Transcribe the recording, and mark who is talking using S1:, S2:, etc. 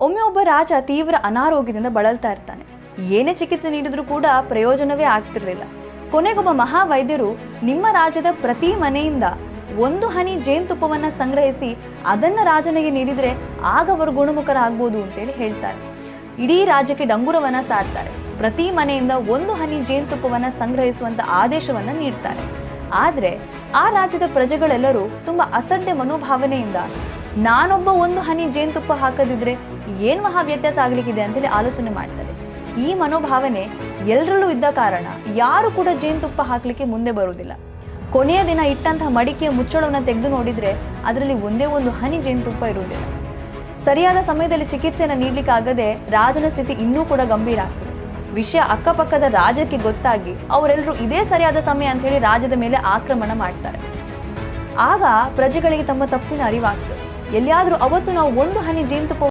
S1: ಒಮ್ಮೆ ಒಬ್ಬ ರಾಜ ತೀವ್ರ ಅನಾರೋಗ್ಯದಿಂದ ಬಳಲ್ತಾ ಇರ್ತಾನೆ. ಏನೇ ಚಿಕಿತ್ಸೆ ನೀಡಿದ್ರೂ ಕೂಡ ಪ್ರಯೋಜನವೇ ಆಗ್ತಿರ್ಲಿಲ್ಲ. ಕೊನೆಗೊಬ್ಬ ಮಹಾವೈದ್ಯರು ನಿಮ್ಮ ರಾಜ್ಯದ ಪ್ರತಿ ಮನೆಯಿಂದ 1 ಹನಿ ಜೇನುತುಪ್ಪವನ್ನ ಸಂಗ್ರಹಿಸಿ ಅದನ್ನ ರಾಜನಿಗೆ ನೀಡಿದ್ರೆ ಆಗ ಅವರು ಗುಣಮುಖರಾಗ್ಬೋದು ಅಂತೇಳಿ ಹೇಳ್ತಾರೆ. ಇಡೀ ರಾಜ್ಯಕ್ಕೆ ಡಂಗುರವನ್ನ ಸಾರ್ತಾರೆ. ಪ್ರತಿ ಮನೆಯಿಂದ 1 ಹನಿ ಜೇನುತುಪ್ಪವನ್ನ ಸಂಗ್ರಹಿಸುವಂತ ಆದೇಶವನ್ನ ನೀಡ್ತಾರೆ. ಆದ್ರೆ ಆ ರಾಜ್ಯದ ಪ್ರಜೆಗಳೆಲ್ಲರೂ ತುಂಬಾ ಅಸಡ್ಡೆ ಮನೋಭಾವನೆಯಿಂದ ನಾನೊಬ್ಬ 1 ಹನಿ ಜೇನುತುಪ್ಪ ಹಾಕದಿದ್ರೆ ಏನ್ ಮಹಾ ವ್ಯತ್ಯಾಸ ಆಗ್ಲಿಕ್ಕಿದೆ ಅಂತೇಳಿ ಆಲೋಚನೆ ಮಾಡ್ತಾರೆ. ಈ ಮನೋಭಾವನೆ ಎಲ್ಲರಲ್ಲೂ ಇದ್ದ ಕಾರಣ ಯಾರು ಕೂಡ ಜೇನುತುಪ್ಪ ಹಾಕ್ಲಿಕ್ಕೆ ಮುಂದೆ ಬರುವುದಿಲ್ಲ. ಕೊನೆಯ ದಿನ ಇಟ್ಟಂತಹ ಮಡಿಕೆಯ ಮುಚ್ಚಳವನ್ನು ತೆಗೆದು ನೋಡಿದ್ರೆ ಅದರಲ್ಲಿ ಒಂದೇ 1 ಹನಿ ಜೇನುತುಪ್ಪ ಇರುವುದಿಲ್ಲ. ಸರಿಯಾದ ಸಮಯದಲ್ಲಿ ಚಿಕಿತ್ಸೆಯನ್ನು ನೀಡಲಿಕ್ಕಾಗದೆ ರಾಜನ ಸ್ಥಿತಿ ಇನ್ನೂ ಕೂಡ ಗಂಭೀರ ಆಗ್ತದೆ. ವಿಷಯ ಅಕ್ಕಪಕ್ಕದ ರಾಜಕ್ಕೆ ಗೊತ್ತಾಗಿ ಅವರೆಲ್ಲರೂ ಇದೇ ಸರಿಯಾದ ಸಮಯ ಅಂತ ಹೇಳಿ ರಾಜ್ಯದ ಮೇಲೆ ಆಕ್ರಮಣ ಮಾಡ್ತಾರೆ. ಆಗ ಪ್ರಜೆಗಳಿಗೆ ತಮ್ಮ ತಪ್ಪಿನ ಅರಿವಾಗ್ತದೆ. ಎಲ್ಲಿಯಾದ್ರೂ ಅವತ್ತು ನಾವು 1 ಹನಿ ಜೇನುತುಪ್ಪ